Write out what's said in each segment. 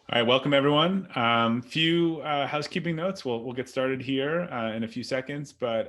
All right, welcome everyone. Few housekeeping notes. We'll get started here in a few seconds, but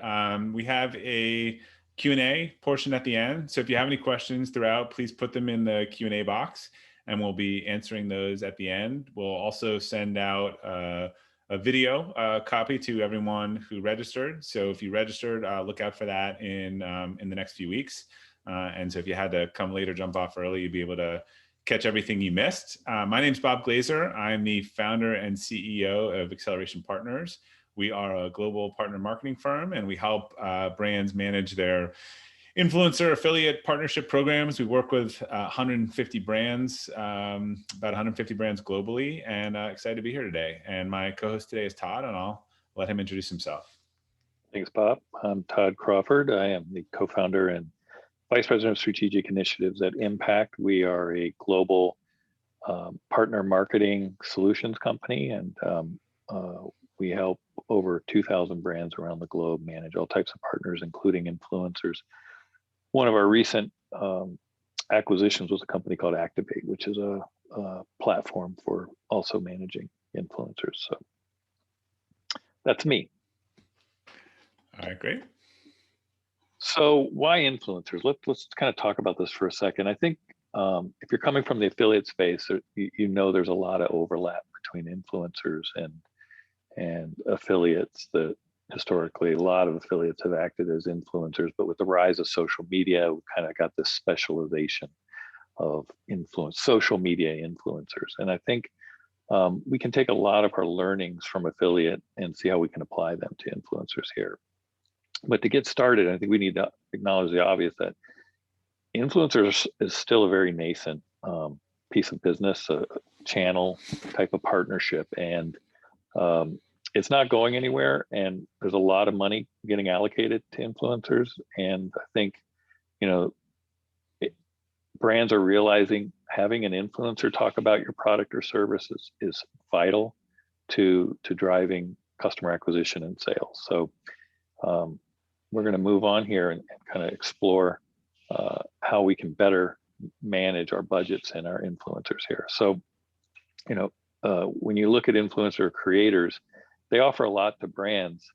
we have a Q&A portion at the end. So if you have any questions throughout, please put them in the Q&A box, and we'll be answering those at the end. We'll also send out a video copy to everyone who registered. So if you registered, look out for that in the next few weeks. And so if you had to come late or jump off early, you'd be able to catch everything you missed. My name's Bob Glazer. I'm the founder and CEO of Acceleration Partners. We are a global partner marketing firm, and we help brands manage their influencer affiliate partnership programs. We work with 150 brands, about 150 brands globally, and excited to be here today. And my co-host today is Todd, and I'll let him introduce himself. Thanks, Bob. I'm Todd Crawford. I am the co-founder and Vice President of Strategic Initiatives at Impact. We are a global partner marketing solutions company, and we help over 2,000 brands around the globe manage all types of partners, including influencers. One of our recent acquisitions was a company called Activate, which is a platform for also managing influencers. So that's me. All right, great. So why influencers? Let's kind of talk about this for a second. I think if you're coming from the affiliate space, you know there's a lot of overlap between influencers and affiliates. That historically a lot of affiliates have acted as influencers, but with the rise of social media, we kind of got this specialization of social media influencers. And I think we can take a lot of our learnings from affiliate and see how we can apply them to influencers here. But to get started, I think we need to acknowledge the obvious that influencers is still a very nascent piece of business, a channel type of partnership, and it's not going anywhere. And there's a lot of money getting allocated to influencers, and I think brands are realizing having an influencer talk about your product or services is vital to driving customer acquisition and sales. So we're going to move on here and kind of explore how we can better manage our budgets and our influencers here. So, when you look at influencer creators, they offer a lot to brands.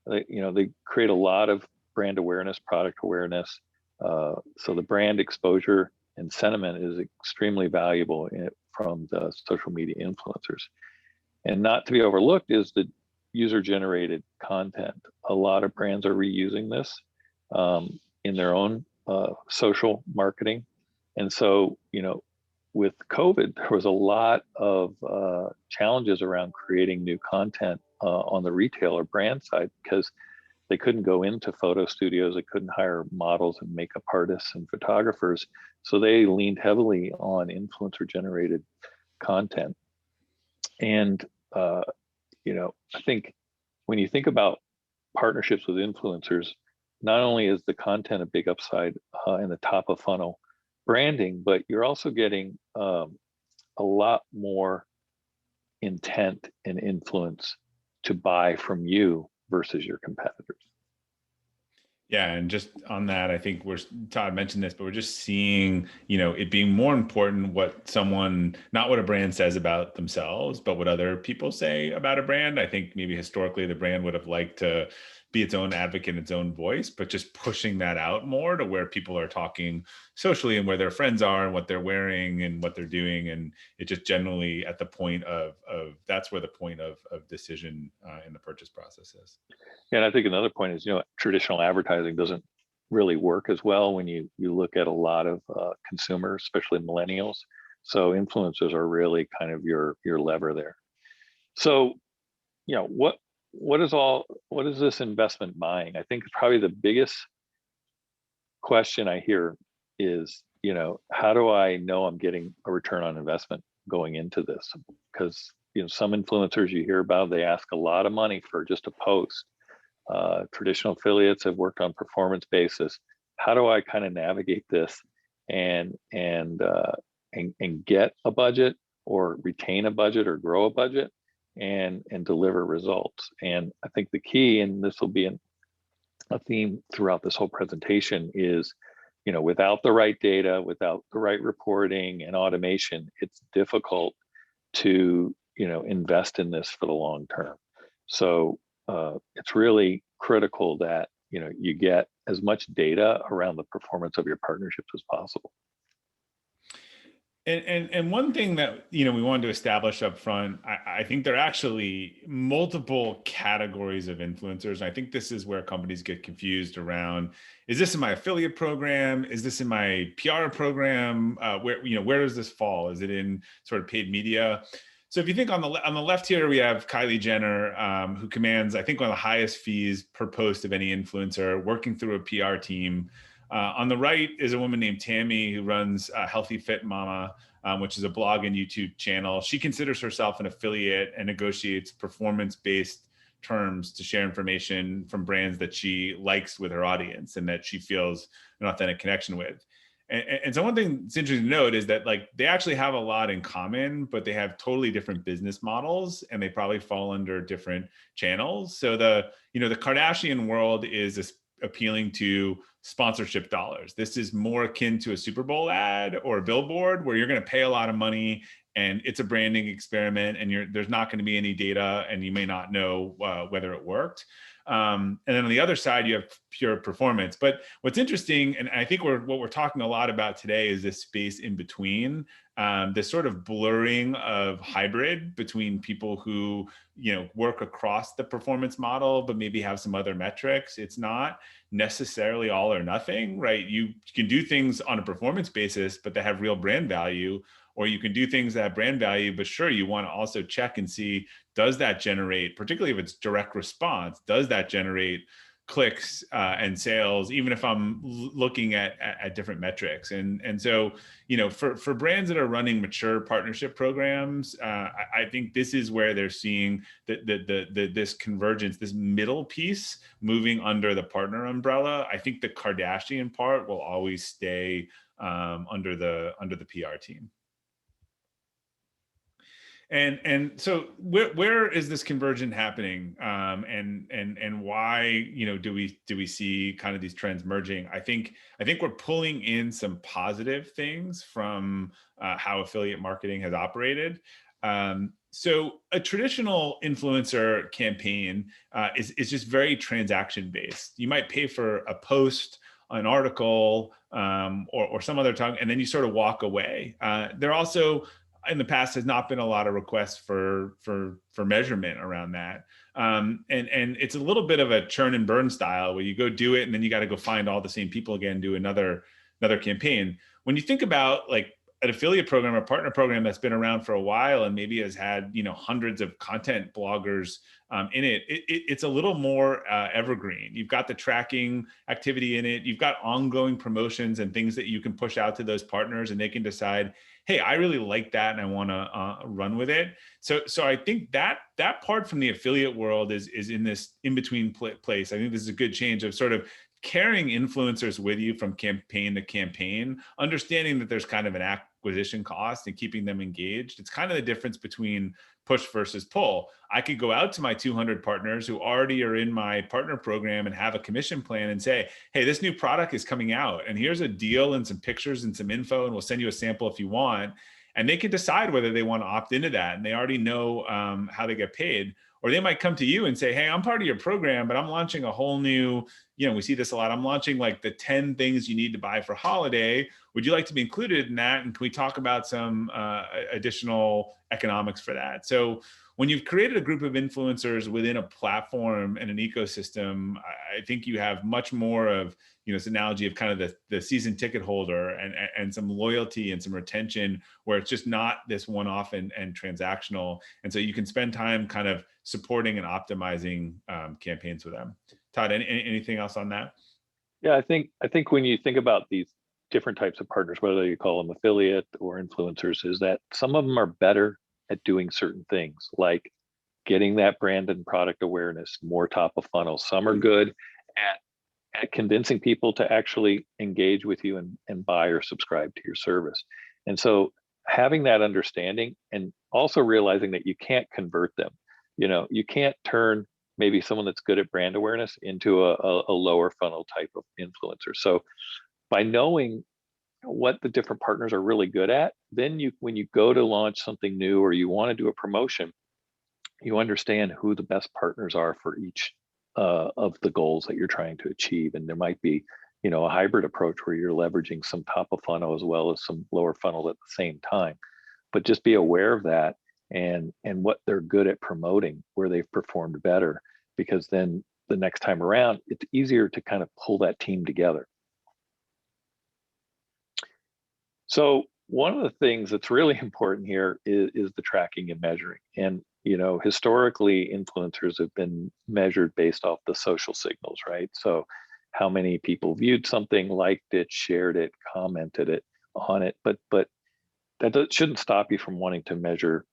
They create a lot of brand awareness, product awareness. So the brand exposure and sentiment is extremely valuable from the social media influencers. And not to be overlooked is the user-generated content. A lot of brands are reusing this in their own social marketing. And so, with COVID, there was a lot of challenges around creating new content on the retail or brand side because they couldn't go into photo studios, they couldn't hire models and makeup artists and photographers. So they leaned heavily on influencer-generated content. And I think when you think about partnerships with influencers, not only is the content a big upside in the top of funnel branding, but you're also getting a lot more intent and influence to buy from you versus your competitors. Yeah, and just on that, I think Todd mentioned this, but we're just seeing, it being more important not what a brand says about themselves, but what other people say about a brand. I think maybe historically the brand would have liked to be its own advocate, its own voice, but just pushing that out more to where people are talking socially and where their friends are and what they're wearing and what they're doing. And it just generally at the point of that's where the point of decision in the purchase process is. Yeah, and I think another point is, traditional advertising doesn't really work as well when you look at a lot of consumers, especially millennials. So influencers are really kind of your lever there. So, what is this investment buying? I think probably the biggest question I hear is, how do I know I'm getting a return on investment going into this? Because, some influencers you hear about, they ask a lot of money for just a post. Traditional affiliates have worked on performance basis. How do I kind of navigate this and get a budget or retain a budget or grow a budget and deliver results? And I think the key, and this will be a theme throughout this whole presentation, is without the right data, without the right reporting and automation, it's difficult to, invest in this for the long term. So it's really critical that, you get as much data around the performance of your partnerships as possible. And one thing that we wanted to establish up front, I think there are actually multiple categories of influencers. And I think this is where companies get confused around: is this in my affiliate program? Is this in my PR program? Where does this fall? Is it in sort of paid media? So if you think on the left here, we have Kylie Jenner, who commands, I think, one of the highest fees per post of any influencer, working through a PR team. On the right is a woman named Tammy, who runs Healthy Fit Mama, which is a blog and YouTube channel. She considers herself an affiliate and negotiates performance-based terms to share information from brands that she likes with her audience and that she feels an authentic connection with. And so one thing that's interesting to note is that, like, they actually have a lot in common, but they have totally different business models, and they probably fall under different channels. So the Kardashian world is appealing to sponsorship dollars. This is more akin to a Super Bowl ad or a billboard, where you're going to pay a lot of money and it's a branding experiment, and there's not going to be any data, and you may not know whether it worked. And then on the other side, you have pure performance. But what's interesting, and I think what we're talking a lot about today, is this space in between, this sort of blurring of hybrid between people who work across the performance model, but maybe have some other metrics. It's not necessarily all or nothing, right? You can do things on a performance basis, but they have real brand value, or you can do things that have brand value, but sure, you want to also check and see, does that generate, particularly if it's direct response, does that generate clicks and sales, even if I'm looking at different metrics? And so, for brands that are running mature partnership programs, I think this is where they're seeing this convergence, this middle piece moving under the partner umbrella. I think the Kardashian part will always stay under the PR team. And so where is this convergence happening, and why do we see kind of these trends merging? I think we're pulling in some positive things from how affiliate marketing has operated. So a traditional influencer campaign is just very transaction based. You might pay for a post, an article, or some other time, and then you sort of walk away. There also, in the past, has not been a lot of requests for measurement around that. And it's a little bit of a churn and burn style, where you go do it and then you got to go find all the same people again, do another campaign. When you think about, like, an affiliate program or partner program that's been around for a while and maybe has had hundreds of content bloggers in it, it's a little more evergreen. You've got the tracking activity in it. You've got ongoing promotions and things that you can push out to those partners, and they can decide, hey, I really like that and I want to run with it. So I think that part from the affiliate world is in this in-between place. I think this is a good change of sort of carrying influencers with you from campaign to campaign, understanding that there's kind of an acquisition cost and keeping them engaged. It's kind of the difference between push versus pull. I could go out to my 200 partners who already are in my partner program and have a commission plan and say, hey, this new product is coming out, and here's a deal and some pictures and some info, and we'll send you a sample if you want. And they can decide whether they want to opt into that, and they already know how they get paid. Or they might come to you and say, hey, I'm part of your program, but I'm launching a whole new, we see this a lot. I'm launching like the 10 things you need to buy for holiday. Would you like to be included in that? And can we talk about some additional economics for that? So when you've created a group of influencers within a platform and an ecosystem, I think you have much more of, this analogy of kind of the season ticket holder and some loyalty and some retention, where it's just not this one-off and transactional. And so you can spend time kind of supporting and optimizing campaigns with them. Todd, anything else on that? Yeah, I think when you think about these different types of partners, whether you call them affiliate or influencers, is that some of them are better at doing certain things, like getting that brand and product awareness more top of funnel. Some are good at convincing people to actually engage with you and buy or subscribe to your service. And so having that understanding, and also realizing that you can't convert them. You can't turn maybe someone that's good at brand awareness into a lower funnel type of influencer. So by knowing what the different partners are really good at. Then when you go to launch something new or you want to do a promotion, you understand who the best partners are for each of the goals that you're trying to achieve. And there might be, a hybrid approach where you're leveraging some top of funnel as well as some lower funnel at the same time. But just be aware of that and what they're good at promoting, where they've performed better, because then the next time around, it's easier to kind of pull that team together. So one of the things that's really important here is the tracking and measuring. And historically, influencers have been measured based off the social signals, right? So how many people viewed something, liked it, shared it, commented it on it. But that shouldn't stop you from wanting to measure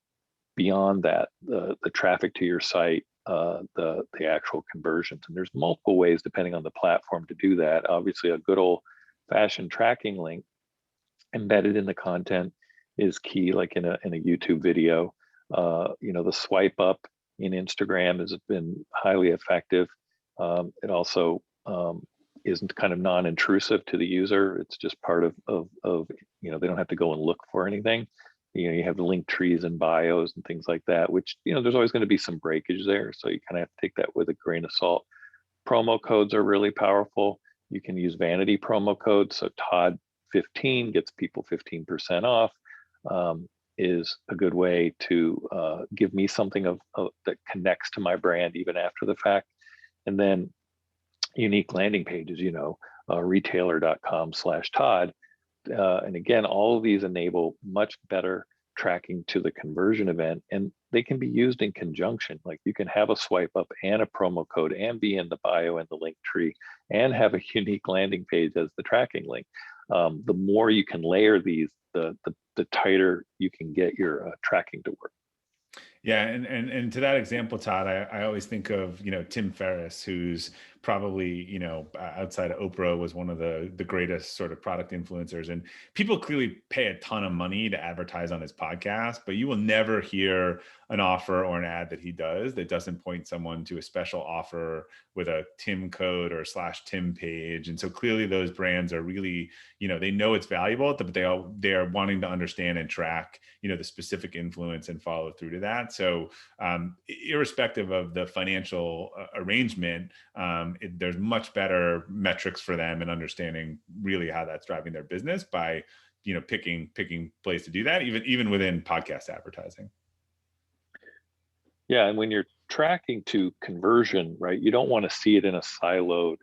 beyond that, the traffic to your site, the actual conversions. And there's multiple ways depending on the platform to do that. Obviously, a good old fashioned tracking link embedded in the content is key, like in a YouTube video. The swipe up in Instagram has been highly effective. It also isn't kind of non-intrusive to the user. It's just part of they don't have to go and look for anything. You have the link trees and bios and things like that, which there's always going to be some breakage there, so you kind of have to take that with a grain of salt. Promo codes are really powerful. You can use vanity promo codes. So Todd 15 gets people 15% off, is a good way to give me something of that connects to my brand even after the fact. And then unique landing pages, retailer.com/Todd. And again, all of these enable much better tracking to the conversion event, and they can be used in conjunction. Like you can have a swipe up and a promo code and be in the bio and the link tree and have a unique landing page as the tracking link. The more you can layer these, the tighter you can get your tracking to work. Yeah, and to that example, Todd, I always think of Tim Ferriss, who's probably outside of Oprah was one of the greatest sort of product influencers, and people clearly pay a ton of money to advertise on his podcast, but you will never hear an offer or an ad that he does that doesn't point someone to a special offer with a Tim code or /Tim page. And so clearly those brands are really they know it's valuable, but they are wanting to understand and track the specific influence and follow through to that. So irrespective of the financial arrangement, there's much better metrics for them and understanding really how that's driving their business by picking plays to do that, even within podcast advertising. Yeah, and when you're tracking to conversion, right, you don't want to see it in a siloed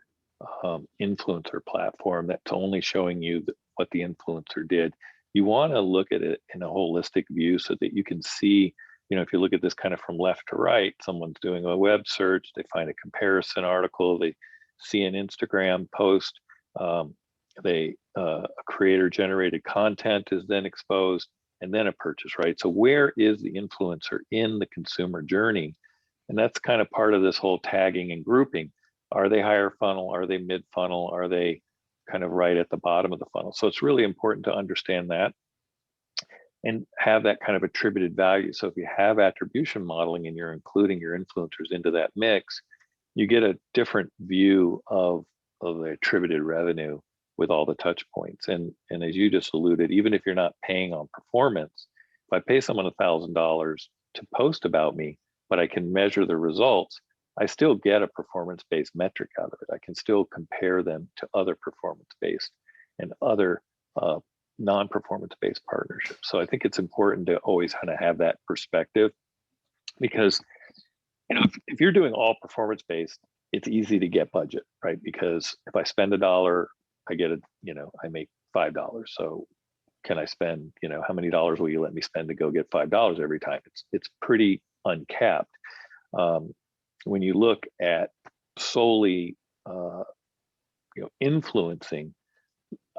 influencer platform that's only showing you what the influencer did. You want to look at it in a holistic view so that you can see, if you look at this kind of from left to right, someone's doing a web search, they find a comparison article, they see an Instagram post, a creator generated content is then exposed, and then a purchase, right? So where is the influencer in the consumer journey? And that's kind of part of this whole tagging and grouping. Are they higher funnel? Are they mid funnel? Are they kind of right at the bottom of the funnel? So it's really important to understand that and have that kind of attributed value. So if you have attribution modeling and you're including your influencers into that mix, you get a different view of the attributed revenue with all the touch points. And as you just alluded, even if you're not paying on performance, if I pay someone $1,000 to post about me, but I can measure the results, I still get a performance-based metric out of it. I can still compare them to other performance-based and other non-performance-based partnerships. So I think it's important to always kind of have that perspective, because if you're doing all performance-based, it's easy to get budget, right? Because if I spend $1, I get I make $5. So can I spend, how many dollars will you let me spend to go get $5 every time? It's pretty uncapped. When you look at solely, influencing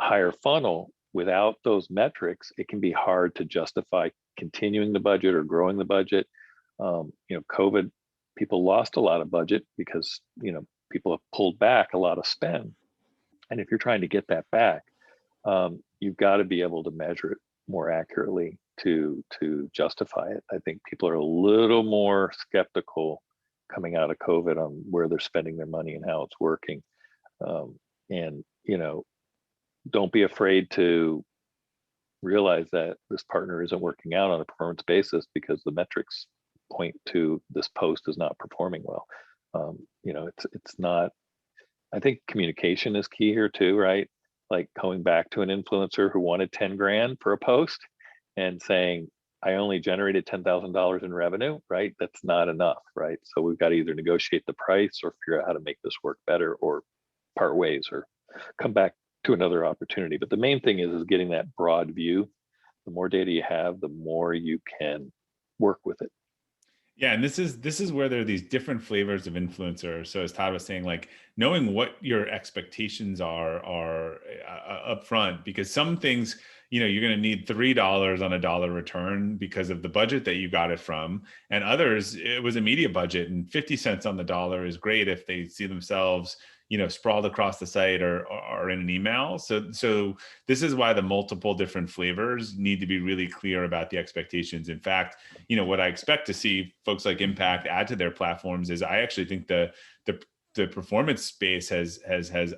higher funnel without those metrics, it can be hard to justify continuing the budget or growing the budget. COVID, people lost a lot of budget because, people have pulled back a lot of spend. And if you're trying to get that back, you've got to be able to measure it more accurately to justify it. I think people are a little more skeptical coming out of COVID on where they're spending their money and how it's working. And don't be afraid to realize that this partner isn't working out on a performance basis because the metrics point to this post is not performing well. It's not. I think communication is key here too, right? Like going back to an influencer who wanted 10 grand for a post and saying, I only generated $10,000 in revenue, right? That's not enough, right? So we've got to either negotiate the price or figure out how to make this work better, or part ways or come back to another opportunity. But the main thing is getting that broad view. The more data you have, the more you can work with it. Yeah, and this is where there are these different flavors of influencer. So as Todd was saying, like knowing what your expectations are up front, because some things, you're going to need $3 on a dollar return because of the budget that you got it from, and others it was a media budget, and 50 cents on the dollar is great if they see themselves sprawled across the site or in an email. So this is why the multiple different flavors need to be really clear about the expectations. In fact, what I expect to see folks like Impact add to their platforms is, I actually think the performance space has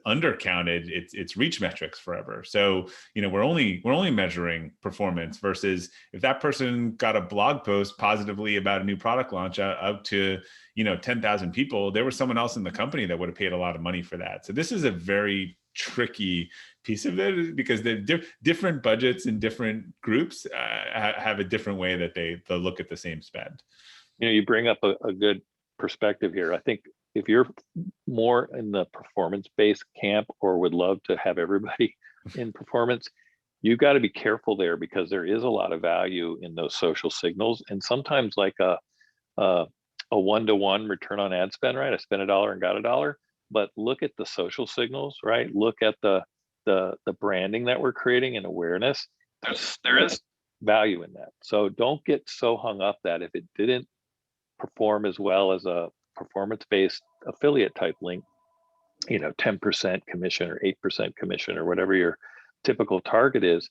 undercounted its reach metrics forever. So we're only measuring performance, versus if that person got a blog post positively about a new product launch out to 10,000 people, there was someone else in the company that would have paid a lot of money for that. So this is a very tricky piece of it, because the different budgets in different groups have a different way that they'll look at the same spend. You bring up a good perspective here. I think if you're more in the performance-based camp, or would love to have everybody in performance, you got to be careful there, because there is a lot of value in those social signals, and sometimes like a one-to-one return on ad spend, right? I spent $1 and got $1, but look at the social signals, right? Look at the branding that we're creating and awareness. There is value in that. So don't get so hung up that if it didn't perform as well as a performance-based affiliate type link, 10% commission or 8% commission or whatever your typical target is,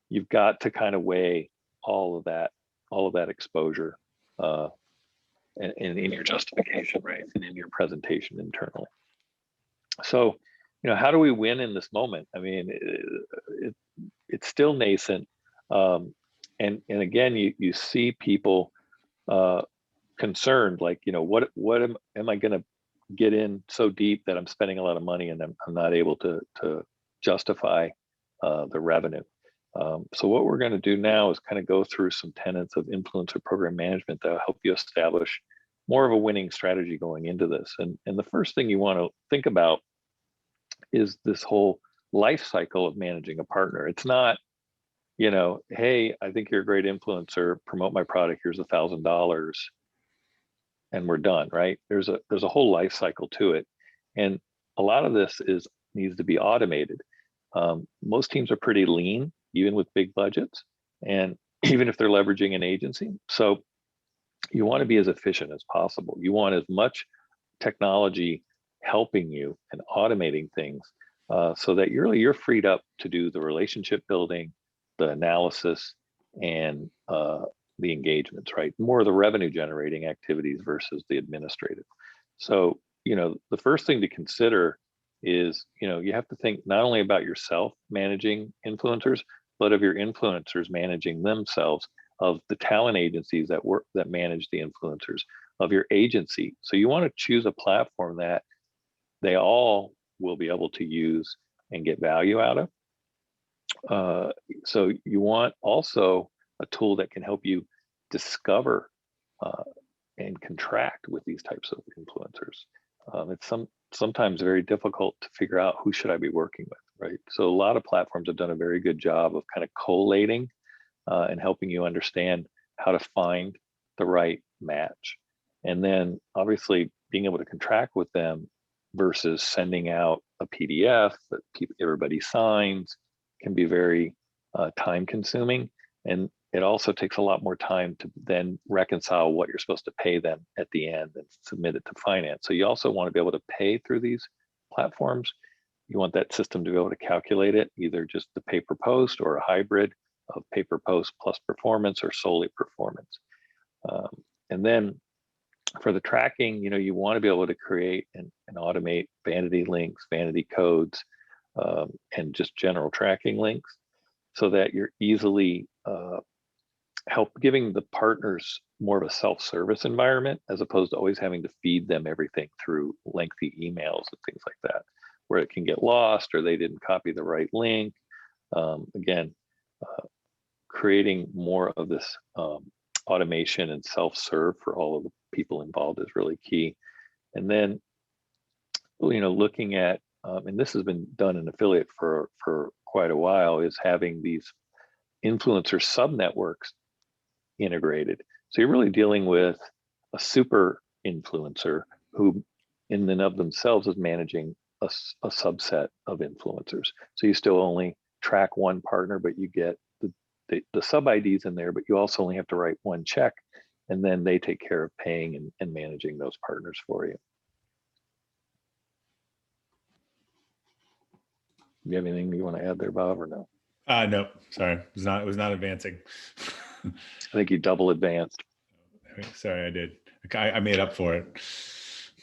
you've got to kind of weigh all of that exposure and in your justification, right, and in your presentation internally. So, how do we win in this moment? I mean, it's still nascent, and again, you see people concerned, like, what am I going to get in so deep that I'm spending a lot of money and I'm not able to justify the revenue. So what we're going to do now is kind of go through some tenets of influencer program management that will help you establish more of a winning strategy going into this. And the first thing you want to think about is this whole life cycle of managing a partner. It's not, hey, I think you're a great influencer, promote my product, here's $1,000, and we're done, right? There's a whole life cycle to it, and a lot of this needs to be automated. Most teams are pretty lean, even with big budgets, and even if they're leveraging an agency. So you want to be as efficient as possible. You want as much technology helping you and automating things so that you're freed up to do the relationship building, the analysis, and the engagements, right? More of the revenue generating activities versus the administrative. So, the first thing to consider is, you have to think not only about yourself managing influencers, but of your influencers managing themselves, of the talent agencies that manage the influencers, of your agency. So you want to choose a platform that they all will be able to use and get value out of. So you want also a tool that can help you discover and contract with these types of influencers. It's sometimes very difficult to figure out who should I be working with, right? So a lot of platforms have done a very good job of kind of collating and helping you understand how to find the right match. And then obviously being able to contract with them versus sending out a PDF that everybody signs can be very time consuming. And it also takes a lot more time to then reconcile what you're supposed to pay them at the end and submit it to finance. So you also want to be able to pay through these platforms. You want that system to be able to calculate it, either just the pay per post or a hybrid of pay per post plus performance or solely performance. And then for the tracking, you want to be able to create and automate vanity links, vanity codes, and just general tracking links, so that you're easily giving the partners more of a self-service environment, as opposed to always having to feed them everything through lengthy emails and things like that, where it can get lost or they didn't copy the right link. Again, creating more of this automation and self-serve for all of the people involved is really key. And then, looking at, and this has been done in affiliate for quite a while, is having these influencer sub-networks integrated. So you're really dealing with a super influencer who in and of themselves is managing a subset of influencers. So you still only track one partner, but you get the sub IDs in there, but you also only have to write one check, and then they take care of paying and managing those partners for you. Do you have anything you want to add there, Bob, or no? No, sorry, it was not advancing. I think you double advanced. Sorry, I did. I made up for it.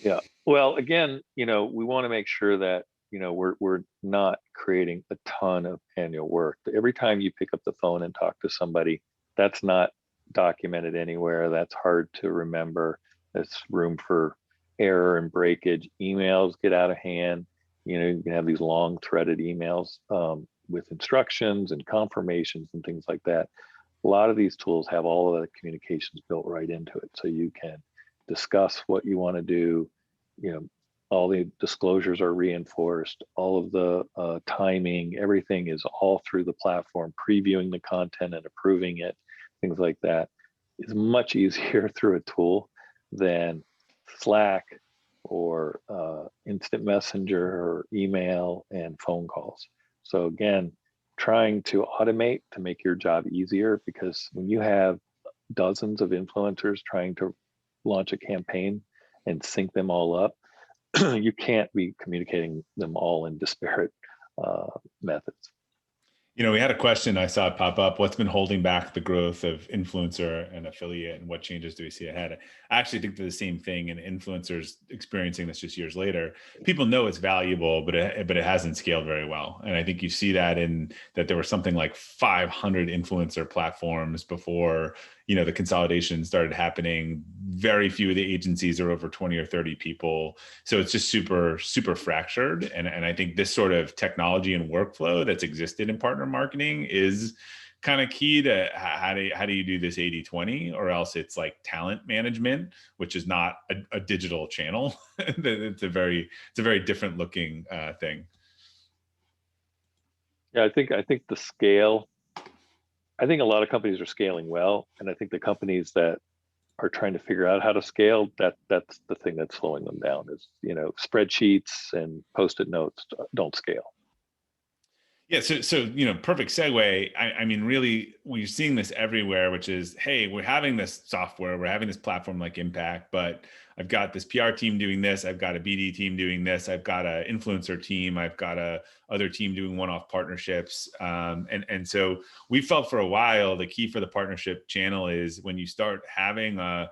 Yeah. Well, again, we want to make sure that we're not creating a ton of manual work. Every time you pick up the phone and talk to somebody, that's not documented anywhere. That's hard to remember. There's room for error and breakage. Emails get out of hand. You can have these long threaded emails with instructions and confirmations and things like that. A lot of these tools have all of the communications built right into it, so you can discuss what you want to do. All the disclosures are reinforced, all of the timing, everything is all through the platform. Previewing the content and approving it, things like that, is much easier through a tool than Slack or instant messenger or email and phone calls. So again, trying to automate to make your job easier, because when you have dozens of influencers trying to launch a campaign and sync them all up, you can't be communicating them all in disparate methods. We had a question I saw pop up. What's been holding back the growth of influencer and affiliate, and what changes do we see ahead? I actually think they're the same thing, and influencers experiencing this just years later. People know it's valuable, but it hasn't scaled very well. And I think you see that in that there were something like 500 influencer platforms before the consolidation started happening. Very few of the agencies are over 20 or 30 people. So it's just super, super fractured. And I think this sort of technology and workflow that's existed in partner marketing is kind of key to how do you do this 80-20, or else it's like talent management, which is not a digital channel. It's a very different looking thing. Yeah, I think the scale, I think a lot of companies are scaling well, and I think the companies that are trying to figure out how to scale, that's the thing that's slowing them down. Is spreadsheets and post-it notes don't scale. Yeah, so perfect segue. I mean, really, we're seeing this everywhere, which is, hey, we're having this software, we're having this platform like Impact, but I've got this PR team doing this, I've got a BD team doing this, I've got an influencer team, I've got a other team doing one-off partnerships, and so we felt for a while the key for the partnership channel is when you start having a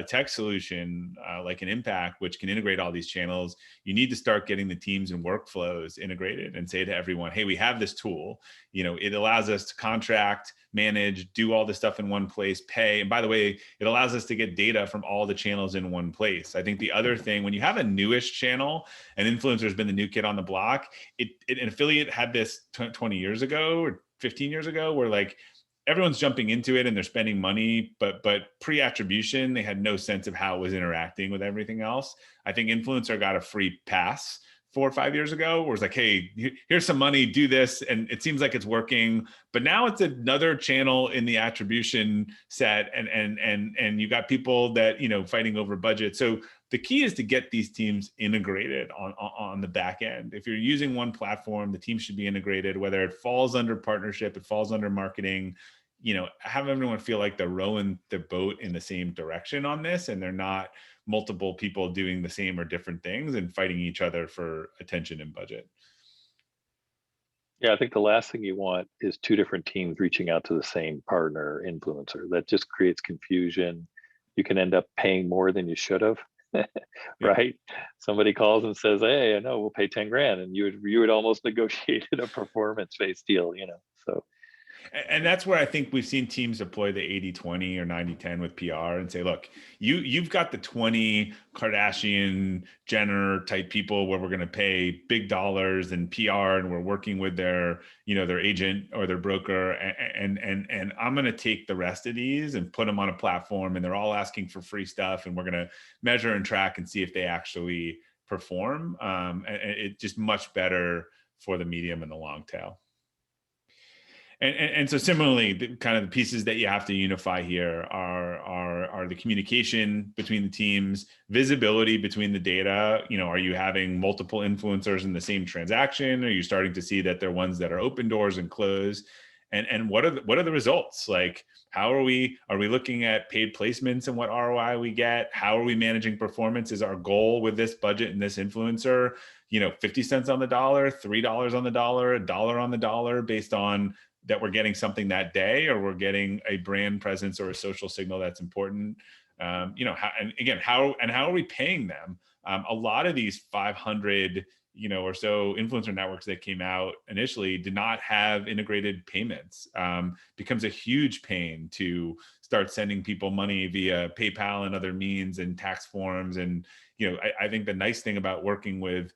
tech solution like an Impact, which can integrate all these channels, you need to start getting the teams and workflows integrated and say to everyone, hey, we have this tool. It allows us to contract, manage, do all this stuff in one place, pay. And by the way, it allows us to get data from all the channels in one place. I think the other thing, when you have a newish channel, an influencer has been the new kid on the block, an affiliate had this 20 years ago or 15 years ago, where like, everyone's jumping into it and they're spending money, but pre-attribution, they had no sense of how it was interacting with everything else. I think influencer got a free pass 4 or 5 years ago, where it's like, hey, here's some money, do this, and it seems like it's working. But now it's another channel in the attribution set, and you got people that fighting over budget. So the key is to get these teams integrated on the back end. If you're using one platform, the team should be integrated, whether it falls under partnership, it falls under marketing. Have everyone feel like they're rowing the boat in the same direction on this, and they're not multiple people doing the same or different things and fighting each other for attention and budget. Yeah, I think the last thing you want is 2 different teams reaching out to the same partner influencer. That just creates confusion. You can end up paying more than you should have Yeah. right? Somebody calls and says, "Hey, I know we'll pay 10 grand," and you would almost negotiated a performance-based deal, you know. So And that's where I think we've seen teams deploy the 80-20 or 90-10 with PR and say, look, you've got the 20 Kardashian Jenner type people where we're going to pay big dollars in PR, and we're working with their, their agent or their broker. And I'm going to take the rest of these and put them on a platform, and they're all asking for free stuff. And we're going to measure and track and see if they actually perform. And it just much better for the medium and the long tail. And so similarly, the kind of the pieces that you have to unify here are the communication between the teams, visibility between the data. Are you having multiple influencers in the same transaction? Are you starting to see that they're ones that are open doors and close? And what are the results? Like, how are we looking at paid placements and what ROI we get? How are we managing performance? Is our goal with this budget and this influencer, 50 cents on the dollar, $3 on the dollar, $1 on the dollar, based on that we're getting something that day, or we're getting a brand presence or a social signal that's important? How are we paying them? A lot of these 500 or so influencer networks that came out initially did not have integrated payments. Becomes a huge pain to start sending people money via PayPal and other means and tax forms. And I think the nice thing about working with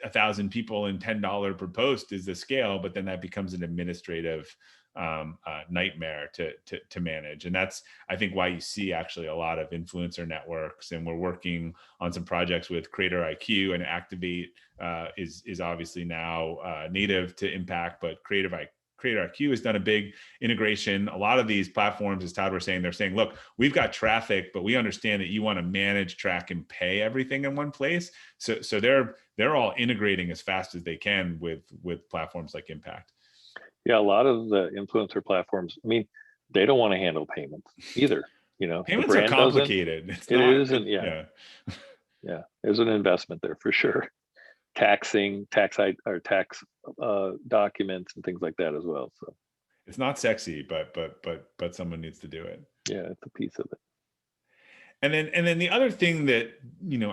1,000 people and $10 per post is the scale, but then that becomes an administrative nightmare to manage. And that's, I think, why you see actually a lot of influencer networks. And we're working on some projects with Creator IQ, and Activate is obviously now native to Impact, but Creator IQ has done a big integration. A lot of these platforms, as Todd was saying, they're saying, look, we've got traffic, but we understand that you want to manage, track, and pay everything in one place. So they're all integrating as fast as they can with platforms like Impact. yeah, a lot of the influencer platforms, I mean, they don't want to handle payments either. Payments the are brand doesn't. complicated. It's It not. isn't. Yeah. Yeah. There's an investment there for sure. Taxing, tax documents and things like that as well. So it's not sexy, but someone needs to do it. yeah, it's a piece of it. And then the other thing that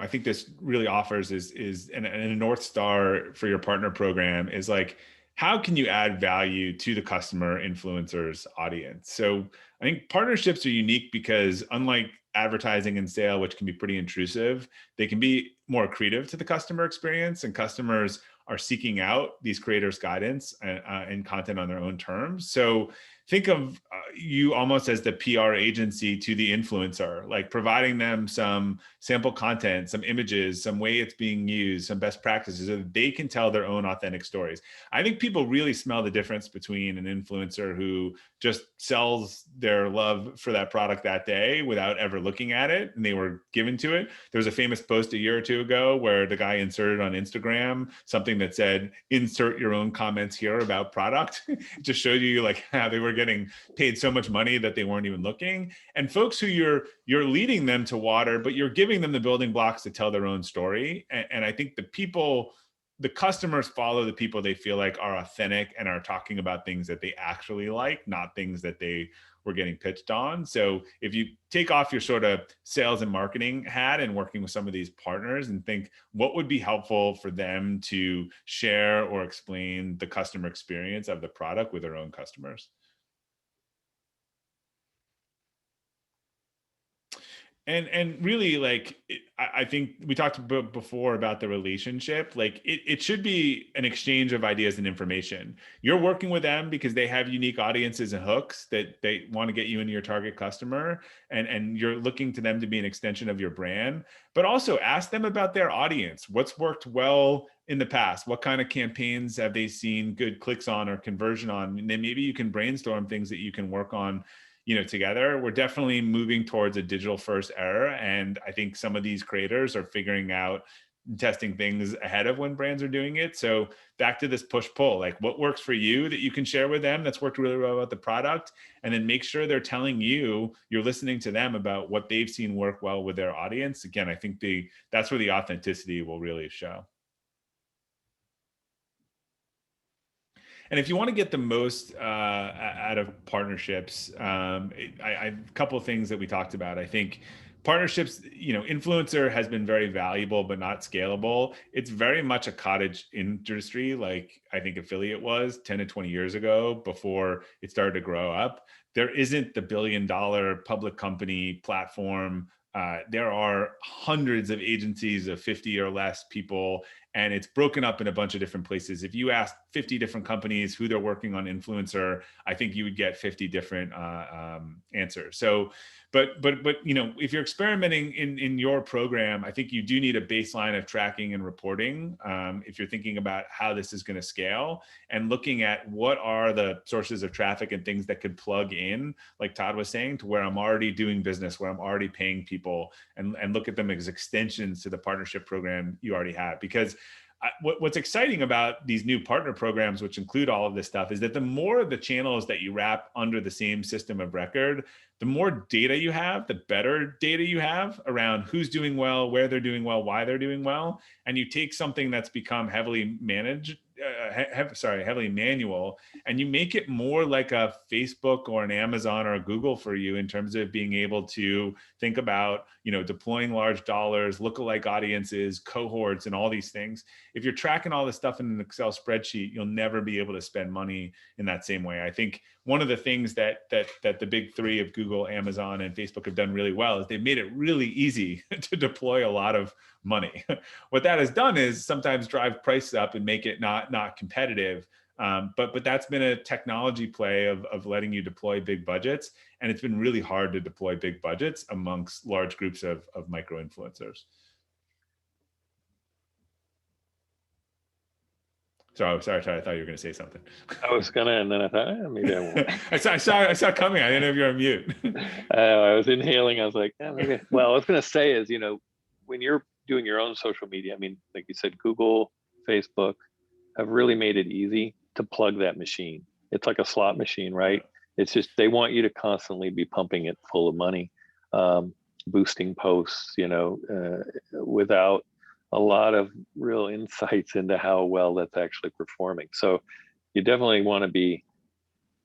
I think this really offers is and a North Star for your partner program is like, how can you add value to the customer influencers audience? So I think partnerships are unique because, unlike advertising and sale, which can be pretty intrusive, they can be more accretive to the customer experience, and customers are seeking out these creators' guidance and content on their own terms. So think of you almost as the PR agency to the influencer, like providing them some sample content, some images, some way it's being used, some best practices, so that they can tell their own authentic stories. I think people really smell the difference between an influencer who just sells their love for that product that day without ever looking at it, and they were given to it. There was a famous post a year or two ago where the guy inserted on Instagram something that said, "Insert your own comments here about product." Just showed you like how they were getting paid so much money that they weren't even looking. And folks who you're leading them to water, but you're giving them the building blocks to tell their own story. And I think the customers follow the people they feel like are authentic and are talking about things that they actually like, not things that they were getting pitched on. So if you take off your sort of sales and marketing hat and working with some of these partners and think what would be helpful for them to share or explain the customer experience of the product with their own customers. And really, like, I think we talked before about the relationship. Like, it should be an exchange of ideas and information. You're working with them because they have unique audiences and hooks that they want to get you into your target customer, and you're looking to them to be an extension of your brand. But also ask them about their audience. What's worked well in the past? What kind of campaigns have they seen good clicks on or conversion on? And then maybe you can brainstorm things that you can work on together. We're definitely moving towards a digital first era. And I think some of these creators are figuring out, testing things ahead of when brands are doing it. So back to this push pull, like what works for you that you can share with them that's worked really well about the product, and then make sure they're telling you, you're listening to them about what they've seen work well with their audience. Again, I think that's where the authenticity will really show. And if you want to get the most out of partnerships, a couple of things that we talked about. I think partnerships, influencer has been very valuable, but not scalable. It's very much a cottage industry, like I think affiliate was 10 to 20 years ago before it started to grow up. There isn't the billion-dollar public company platform. There are hundreds of agencies of 50 or less people, and it's broken up in a bunch of different places. If you ask 50 different companies who they're working on influencer, I think you would get 50 different answers. So, but if you're experimenting in your program, I think you do need a baseline of tracking and reporting. If you're thinking about how this is going to scale, and looking at what are the sources of traffic and things that could plug in, like Todd was saying, to where I'm already doing business, where I'm already paying people, and look at them as extensions to the partnership program you already have. Because what's exciting about these new partner programs, which include all of this stuff, is that the more of the channels that you wrap under the same system of record, the more data you have, the better data you have around who's doing well, where they're doing well, why they're doing well. And you take something that's become heavily managed, heavily manual, and you make it more like a Facebook or an Amazon or a Google for you in terms of being able to think about, deploying large dollars, lookalike audiences, cohorts, and all these things. If you're tracking all this stuff in an Excel spreadsheet, you'll never be able to spend money in that same way. I think one of the things that the big three of Google, Amazon, and Facebook have done really well is they've made it really easy to deploy a lot of money. What that has done is sometimes drive prices up and make it not competitive. But that's been a technology play of letting you deploy big budgets. And it's been really hard to deploy big budgets amongst large groups of micro influencers. So sorry, Todd, I thought you were going to say something. I was gonna, and then I thought, maybe I won't. I saw it coming. I didn't know if you were on mute. I was inhaling. I was like, maybe. Well, I was gonna say is, when you're doing your own social media, I mean, like you said, Google, Facebook have really made it easy to plug that machine. It's like a slot machine, right? It's just they want you to constantly be pumping it full of money, boosting posts, without a lot of real insights into how well that's actually performing. So you definitely want to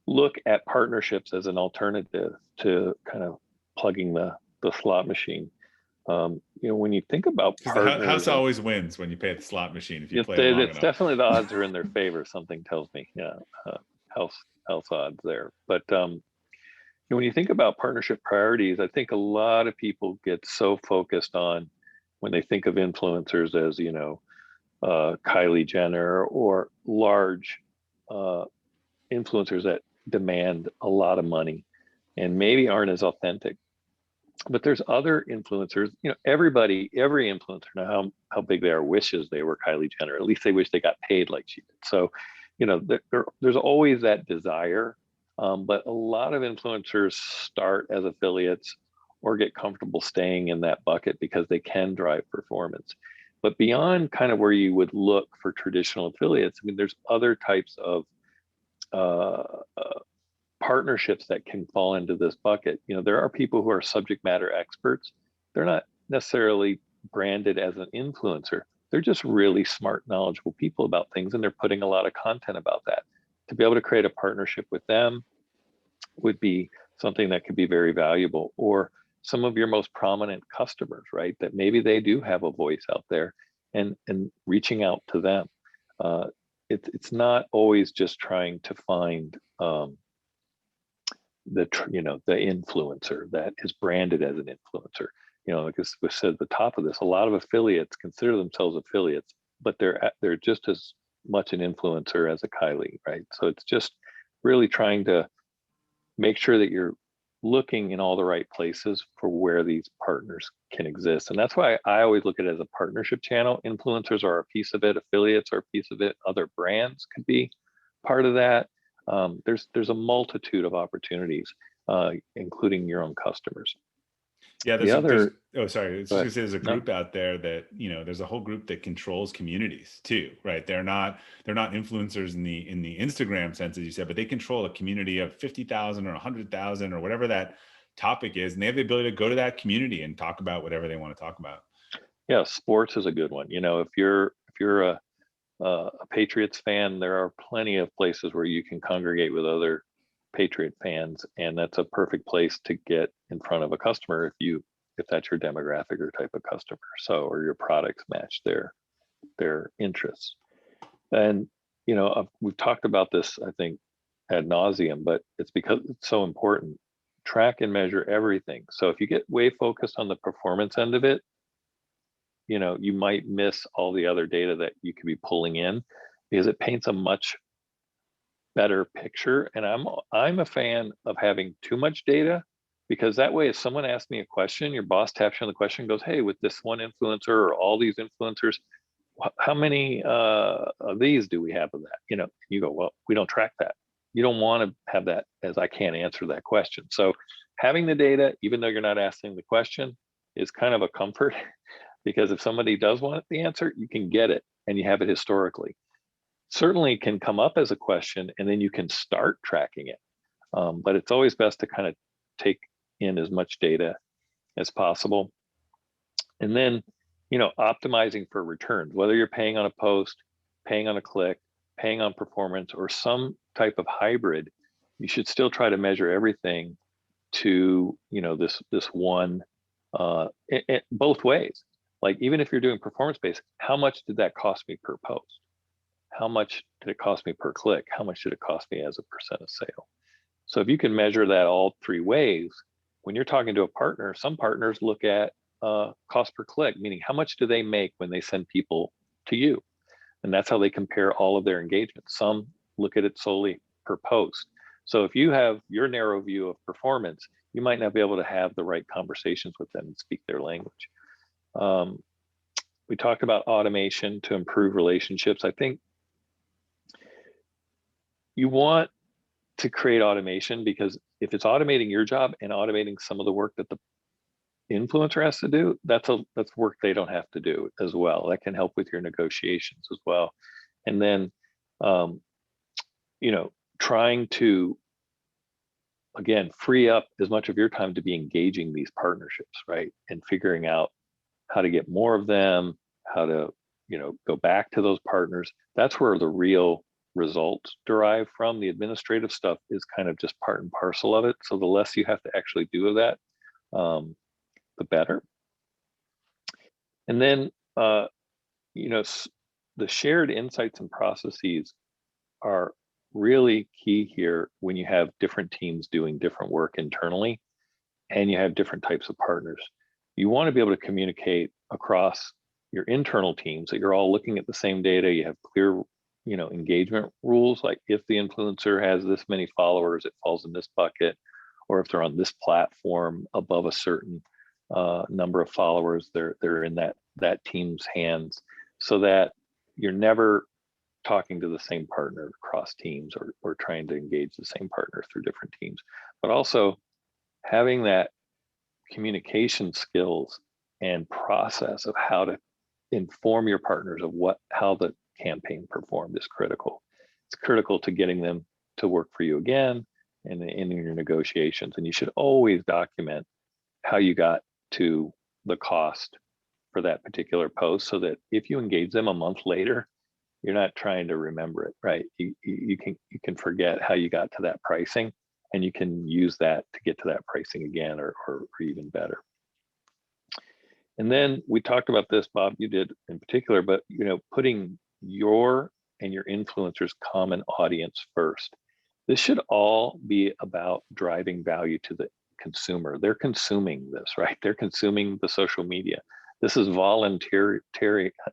look at partnerships as an alternative to kind of plugging the slot machine. When you think about partners, the house always wins when you pay the slot machine. If you play it long enough. Definitely the odds are in their favor. Something tells me, house odds there. But when you think about partnership priorities, I think a lot of people get so focused on when they think of influencers as Kylie Jenner or large influencers that demand a lot of money and maybe aren't as authentic. But there's other influencers, every influencer, now how big they are, wishes they were Kylie Jenner. At least they wish they got paid like she did. So, there's always that desire. But a lot of influencers start as affiliates or get comfortable staying in that bucket because they can drive performance. But beyond kind of where you would look for traditional affiliates, I mean, there's other types of partnerships that can fall into this bucket. There are people who are subject matter experts. They're not necessarily branded as an influencer. They're just really smart, knowledgeable people about things, and they're putting a lot of content about that. To be able to create a partnership with them would be something that could be very valuable. Or some of your most prominent customers, right? That maybe they do have a voice out there, and reaching out to them. It's not always just trying to find the influencer that is branded as an influencer. Like we said at the top of this, a lot of affiliates consider themselves affiliates, but they're just as much an influencer as a Kylie, right? So it's just really trying to make sure that you're looking in all the right places for where these partners can exist. And that's why I always look at it as a partnership channel. Influencers are a piece of it, affiliates are a piece of it, other brands could be part of that. There's a multitude of opportunities, including your own customers. Yeah, there's a group out there that, there's a whole group that controls communities too, right? They're not influencers in the Instagram sense, as you said, but they control a community of 50,000 or 100,000 or whatever that topic is. And they have the ability to go to that community and talk about whatever they want to talk about. Yeah, sports is a good one. If you're a a Patriots fan, there are plenty of places where you can congregate with other Patriot fans, and that's a perfect place to get in front of a customer if that's your demographic or type of customer. So, or your products match their interests. And we've talked about this, I think, ad nauseum, but it's because it's so important. Track and measure everything. So if you get way focused on the performance end of it, you might miss all the other data that you could be pulling in, because it paints a much better picture. And I'm a fan of having too much data, because that way, if someone asks me a question, your boss taps you on the question and goes, hey, with this one influencer or all these influencers, how many of these do we have of that? You go, well, we don't track that. You don't want to have that as I can't answer that question. So having the data, even though you're not asking the question, is kind of a comfort, because if somebody does want the answer, you can get it and you have it historically. Certainly can come up as a question, and then you can start tracking it. But it's always best to kind of take in as much data as possible. And then, optimizing for returns, whether you're paying on a post, paying on a click, paying on performance, or some type of hybrid, you should still try to measure everything to, this one, both ways. Like, even if you're doing performance-based, how much did that cost me per post? How much did it cost me per click? How much did it cost me as a percent of sale? So if you can measure that all three ways, when you're talking to a partner, some partners look at cost per click, meaning how much do they make when they send people to you? And that's how they compare all of their engagements. Some look at it solely per post. So if you have your narrow view of performance, you might not be able to have the right conversations with them and speak their language. We talked about automation to improve relationships. I think you want to create automation, because if it's automating your job and automating some of the work that the influencer has to do, that's work they don't have to do as well. That can help with your negotiations as well. And then trying to, again, free up as much of your time to be engaging these partnerships, right? And figuring out how to get more of them, how to go back to those partners. That's where the real results derive from. The administrative stuff is kind of just part and parcel of it. So the less you have to actually do of that, the better. And then, the shared insights and processes are really key here when you have different teams doing different work internally and you have different types of partners. You want to be able to communicate across your internal teams that you're all looking at the same data. You have clear, engagement rules, like if the influencer has this many followers, it falls in this bucket, or if they're on this platform above a certain number of followers, they're in that team's hands, so that you're never talking to the same partner across teams, or trying to engage the same partner through different teams, but also having that communication skills and process of how to inform your partners of how the campaign performed is critical. It's critical to getting them to work for you again and in your negotiations. And you should always document how you got to the cost for that particular post, so that if you engage them a month later, you're not trying to remember it, right? You can forget how you got to that pricing, and you can use that to get to that pricing again, or even better. And then we talked about this, Bob, you did in particular, but putting your and your influencers' common audience first. This should all be about driving value to the consumer. They're consuming this, right? They're consuming the social media. This is voluntary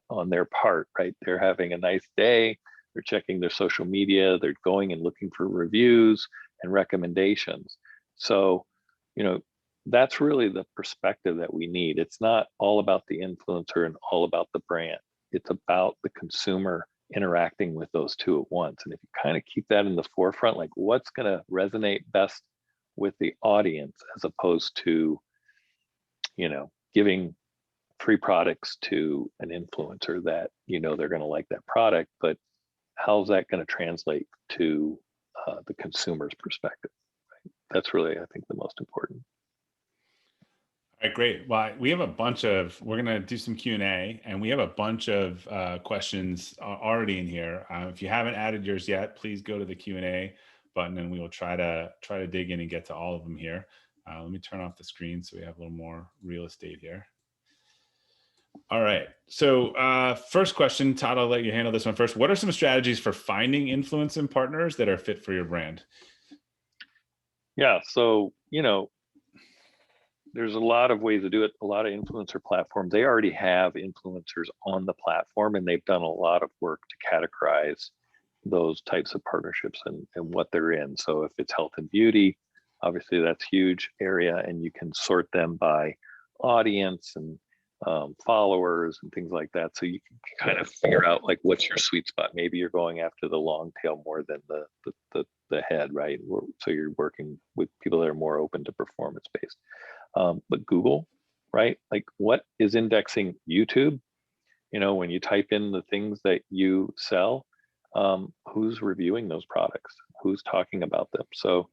on their part, right? They're having a nice day. They're checking their social media. They're going and looking for reviews and recommendations. So, that's really the perspective that we need. It's not all about the influencer and all about the brand. It's about the consumer interacting with those two at once. And if you kind of keep that in the forefront, like what's going to resonate best with the audience, as opposed to, giving free products to an influencer that they're going to like that product, but how's that going to translate to the consumer's perspective? Right? That's really, I think, the most important. All right, great. Well, we have a bunch of, we're going to do some Q&A, and we have a bunch of questions already in here. If you haven't added yours yet, please go to the Q&A button and we will try to dig in and get to all of them here. Let me turn off the screen so we have a little more real estate here. All right. So first question, Todd, I'll let you handle this one first. What are some strategies for finding influence and partners that are fit for your brand? Yeah, so, there's a lot of ways to do it. A lot of influencer platforms, they already have influencers on the platform, and they've done a lot of work to categorize those types of partnerships and what they're in. So if it's health and beauty, obviously that's huge area, and you can sort them by audience and followers and things like that. So you can kind of figure out like what's your sweet spot. Maybe you're going after the long tail more than the head, right? So you're working with people that are more open to performance based. But Google, right? Like what is indexing YouTube? When you type in the things that you sell, who's reviewing those products? Who's talking about them? So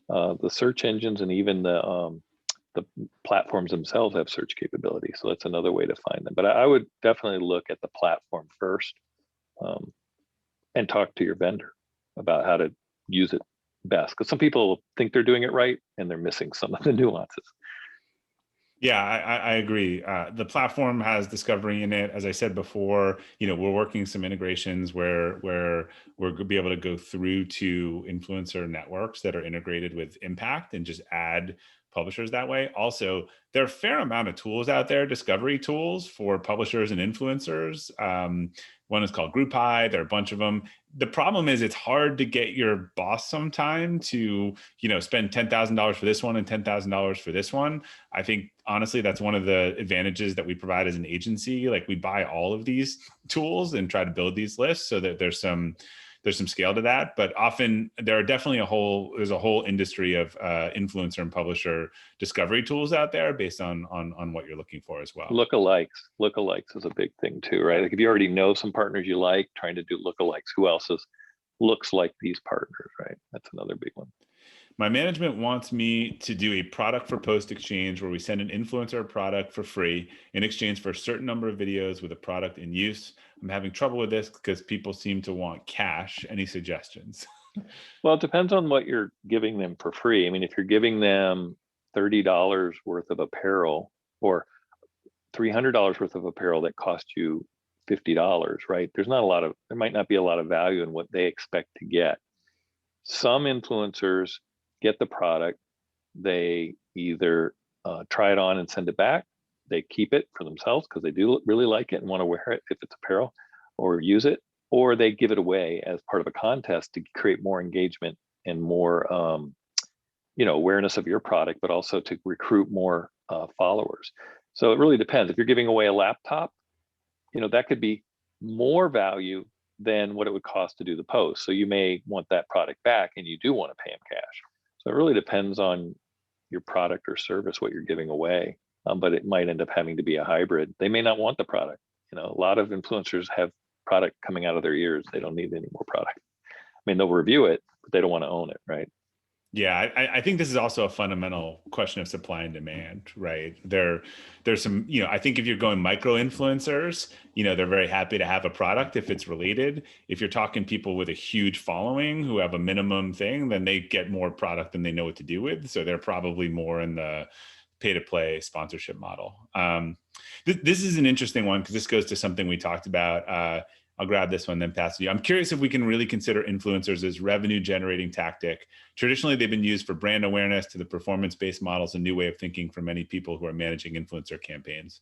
the search engines and even the platforms themselves have search capability. So that's another way to find them. But I would definitely look at the platform first, and talk to your vendor about how to use it best. Because some people think they're doing it right and they're missing some of the nuances. Yeah, I agree. The platform has discovery in it. As I said before, we're working some integrations where we're going to be able to go through to influencer networks that are integrated with Impact and just add publishers that way. Also, there are a fair amount of tools out there, discovery tools for publishers and influencers. One is called GroupHigh. There are a bunch of them. The problem is it's hard to get your boss sometime to, spend $10,000 for this one and $10,000 for this one. I think honestly, that's one of the advantages that we provide as an agency. Like we buy all of these tools and try to build these lists so that there's some scale to that, but often there are definitely there's a whole industry of influencer and publisher discovery tools out there based on what you're looking for as well. Lookalikes is a big thing too, right? Like if you already know some partners you like, trying to do lookalikes, who else looks like these partners, right? That's another big one. My management wants me to do a product for post exchange where we send an influencer a product for free in exchange for a certain number of videos with a product in use. I'm having trouble with this because people seem to want cash. Any suggestions? Well, it depends on what you're giving them for free. I mean, if you're giving them $30 worth of apparel or $300 worth of apparel that cost you $50, right? There might not be a lot of value in what they expect to get. Some influencers get the product, they either try it on and send it back, they keep it for themselves because they do really like it and want to wear it if it's apparel, or use it, or they give it away as part of a contest to create more engagement and more awareness of your product, but also to recruit more followers. So it really depends. If you're giving away a laptop, that could be more value than what it would cost to do the post. So you may want that product back and you do want to pay them cash. So it really depends on your product or service, what you're giving away. But it might end up having to be a hybrid. They may not want the product. A lot of influencers have product coming out of their ears. They don't need any more product. I mean, they'll review it, but they don't want to own it, right? Yeah, I think this is also a fundamental question of supply and demand, right? There's some, I think if you're going micro influencers, they're very happy to have a product if it's related. If you're talking people with a huge following who have a minimum thing, then they get more product than they know what to do with. So they're probably more in the pay to play sponsorship model. This is an interesting one because this goes to something we talked about. I'll grab this one, then pass it to you. I'm curious if we can really consider influencers as revenue generating tactic. Traditionally, they've been used for brand awareness. To the performance-based models, a new way of thinking for many people who are managing influencer campaigns.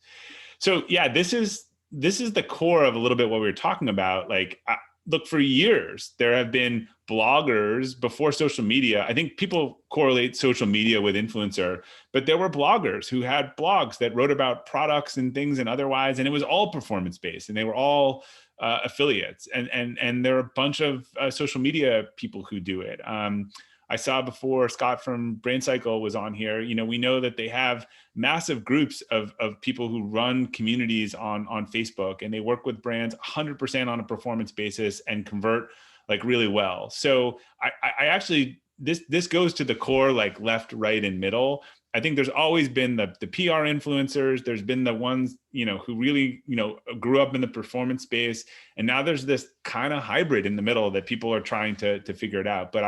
So yeah, this is the core of a little bit what we were talking about. Like, look, for years, there have been bloggers before social media. I think people correlate social media with influencer, but there were bloggers who had blogs that wrote about products and things and otherwise, and it was all performance-based, and they were all affiliates, and there are a bunch of social media people who do it. I saw before Scott from Brain Cycle was on here. We know that they have massive groups of people who run communities on Facebook, and they work with brands 100% on a performance basis and convert like really well. So I actually, this goes to the core, like left, right, and middle. I think there's always been the PR influencers. There's been the ones, who really, grew up in the performance space. And now there's this kind of hybrid in the middle that people are trying to figure it out. But